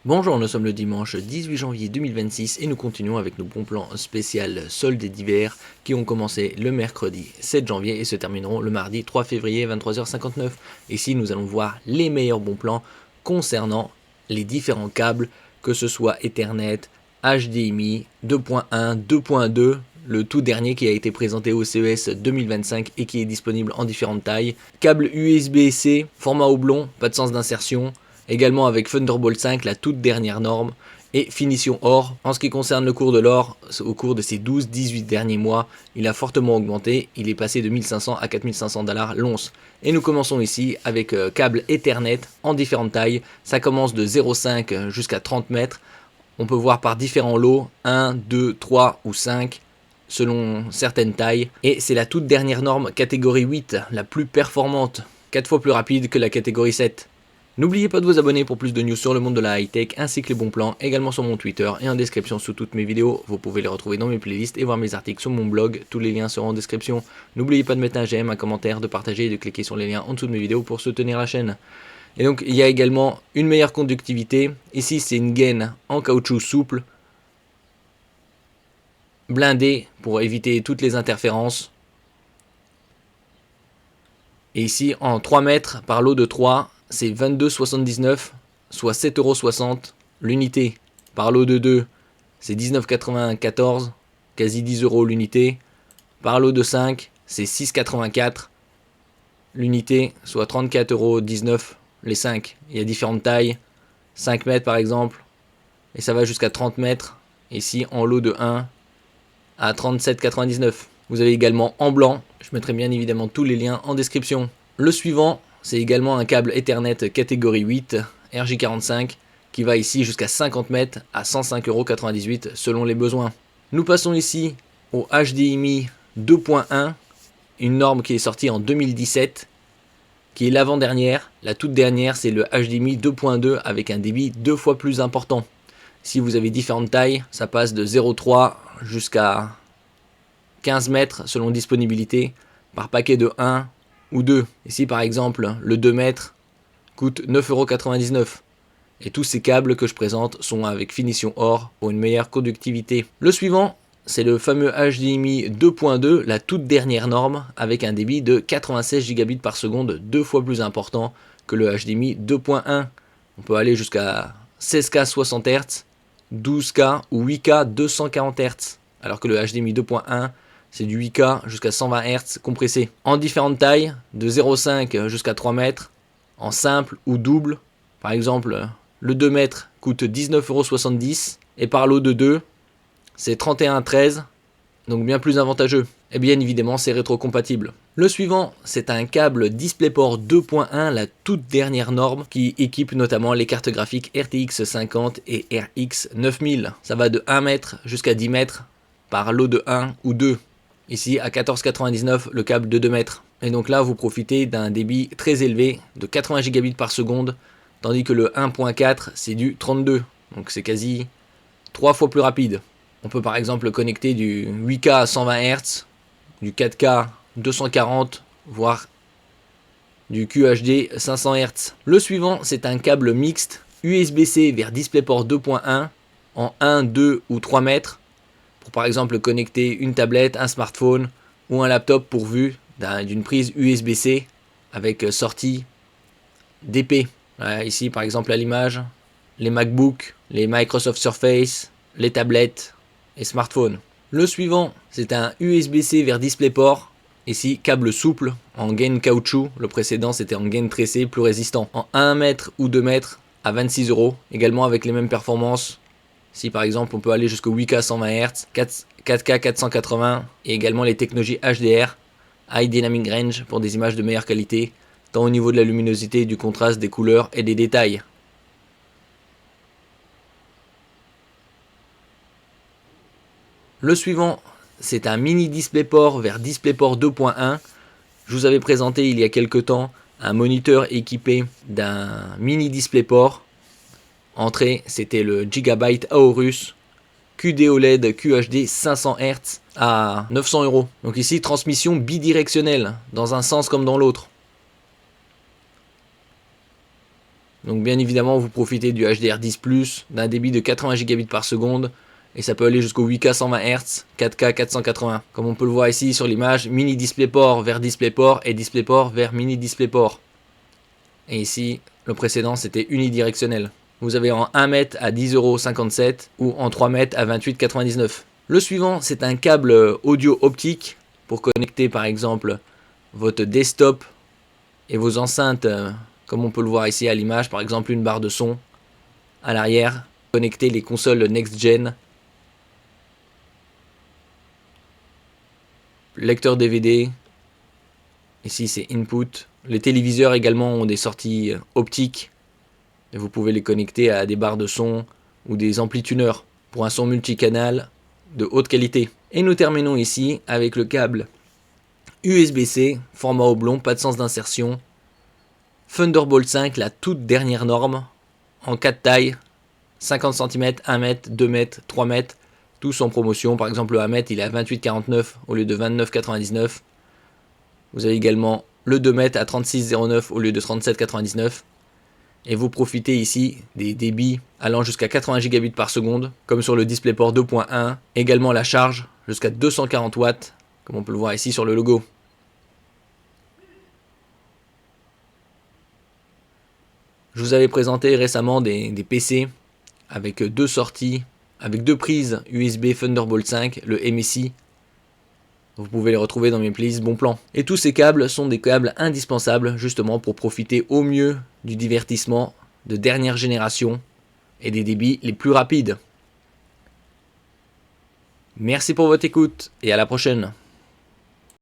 Bonjour, nous sommes le dimanche 18 janvier 2026 et nous continuons avec nos bons plans spécial soldes d'hiver qui ont commencé le mercredi 7 janvier et se termineront le mardi 3 février 23h59. Ici, nous allons voir les meilleurs bons plans concernant les différents câbles, que ce soit Ethernet, HDMI, 2.1, 2.2, le tout dernier qui a été présenté au CES 2025 et qui est disponible en différentes tailles, câble USB-C, format oblong, pas de sens d'insertion, également avec Thunderbolt 5, la toute dernière norme, et finition or. En ce qui concerne le cours de l'or, au cours de ces 12-18 derniers mois, il a fortement augmenté, il est passé de 1500 à 4500 $ l'once. Et nous commençons ici avec câble Ethernet en différentes tailles, ça commence de 0,5 jusqu'à 30 mètres, on peut voir par différents lots, 1, 2, 3 ou 5, selon certaines tailles, et c'est la toute dernière norme catégorie 8, la plus performante, 4 fois plus rapide que la catégorie 7. N'oubliez pas de vous abonner pour plus de news sur le monde de la high-tech ainsi que les bons plans, également sur mon Twitter et en description sous toutes mes vidéos. Vous pouvez les retrouver dans mes playlists et voir mes articles sur mon blog, tous les liens seront en description. N'oubliez pas de mettre un j'aime, un commentaire, de partager et de cliquer sur les liens en dessous de mes vidéos pour soutenir la chaîne. Et donc il y a également une meilleure conductivité, ici c'est une gaine en caoutchouc souple, blindée pour éviter toutes les interférences. Et ici en 3 mètres par lot de 3, c'est 22,79, soit 7,60 € l'unité. Par lot de 2, c'est 19,94, quasi 10 € l'unité. Par lot de 5, c'est 6,84 l'unité, soit 34,19 € les 5. Il y a différentes tailles, 5 mètres par exemple, et ça va jusqu'à 30 mètres. Ici en lot de 1 à 37,99. Vous avez également en blanc, je mettrai bien évidemment tous les liens en description. Le suivant, c'est également un câble Ethernet catégorie 8, RJ45, qui va ici jusqu'à 50 mètres à 105,98 € selon les besoins. Nous passons ici au HDMI 2.1, une norme qui est sortie en 2017, qui est l'avant-dernière. La toute dernière, c'est le HDMI 2.2 avec un débit 2 fois plus important. Si vous avez différentes tailles, ça passe de 0,3 jusqu'à 15 mètres selon disponibilité, par paquet de 1 ou 2. Ici par exemple, le 2 mètres coûte 9,99 €. Et tous ces câbles que je présente sont avec finition or pour une meilleure conductivité. Le suivant, c'est le fameux HDMI 2.2, la toute dernière norme, avec un débit de 96 Gbps par seconde, 2 fois plus important que le HDMI 2.1. On peut aller jusqu'à 16K 60 Hz, 12K ou 8K 240 Hz, alors que le HDMI 2.1, c'est du 8K jusqu'à 120 Hz compressé. En différentes tailles, de 0,5 jusqu'à 3 mètres, en simple ou double. Par exemple, le 2 mètres coûte 19,70 € et par lot de 2, c'est 31,13 €, donc bien plus avantageux. Et bien évidemment, c'est rétrocompatible. Le suivant, c'est un câble DisplayPort 2.1, la toute dernière norme, qui équipe notamment les cartes graphiques RTX 50 et RX 9000. Ça va de 1 mètre jusqu'à 10 mètres par lot de 1 ou 2. Ici à 14,99 € le câble de 2 mètres. Et donc là, vous profitez d'un débit très élevé de 80 Gbps par seconde, tandis que le 1.4 c'est du 32, donc c'est quasi 3 fois plus rapide. On peut par exemple connecter du 8K à 120 Hz, du 4K 240, voire du QHD 500 Hz. Le suivant, c'est un câble mixte USB-C vers DisplayPort 2.1 en 1, 2 ou 3 mètres, pour par exemple connecter une tablette, un smartphone ou un laptop pourvu d'une prise USB-C avec sortie DP. Voilà, ici par exemple à l'image, les MacBook, les Microsoft Surface, les tablettes et smartphones. Le suivant, c'est un USB-C vers DisplayPort. Ici, câble souple en gaine caoutchouc. Le précédent, c'était en gaine tressée, plus résistant. En 1 mètre ou 2 mètres à 26 €. Également avec les mêmes performances. Si par exemple, on peut aller jusqu'au 8K 120 Hz, 4K 480 et également les technologies HDR, High Dynamic Range, pour des images de meilleure qualité, tant au niveau de la luminosité, du contraste, des couleurs et des détails. Le suivant, c'est un mini DisplayPort vers DisplayPort 2.1. Je vous avais présenté il y a quelques temps un moniteur équipé d'un mini DisplayPort. Entrée, c'était le Gigabyte Aorus QD OLED QHD 500 Hz à 900 €. Donc ici, transmission bidirectionnelle, dans un sens comme dans l'autre. Donc bien évidemment, vous profitez du HDR10+, d'un débit de 80 Gbps par seconde, et ça peut aller jusqu'au 8K 120 Hz, 4K 480. Comme on peut le voir ici sur l'image, mini DisplayPort vers DisplayPort et DisplayPort vers mini DisplayPort. Et ici, le précédent c'était unidirectionnel. Vous avez en 1 mètre à 10,57 € ou en 3 mètres à 28,99 €. Le suivant, c'est un câble audio optique pour connecter par exemple votre desktop et vos enceintes, comme on peut le voir ici à l'image, par exemple une barre de son à l'arrière, connecter les consoles next-gen, lecteur DVD, ici c'est input. Les téléviseurs également ont des sorties optiques et vous pouvez les connecter à des barres de son ou des ampli tuners pour un son multicanal de haute qualité. Et nous terminons ici avec le câble USB-C, format oblong, pas de sens d'insertion, Thunderbolt 5, la toute dernière norme, en 4 tailles, 50 cm, 1 mètre, 2 mètres, 3 mètres, tous en promotion. Par exemple, le 1 mètre, il est à 28,49 au lieu de 29,99. Vous avez également le 2 mètres à 36,09 au lieu de 37,99. Et vous profitez ici des débits allant jusqu'à 80 Gbps par seconde, comme sur le DisplayPort 2.1. Également la charge jusqu'à 240 watts, comme on peut le voir ici sur le logo. Je vous avais présenté récemment des PC avec deux sorties, avec deux prises USB Thunderbolt 5, le MSI. Vous pouvez les retrouver dans mes playlists Bon Plan. Et tous ces câbles sont des câbles indispensables justement pour profiter au mieux du divertissement de dernière génération et des débits les plus rapides. Merci pour votre écoute et à la prochaine.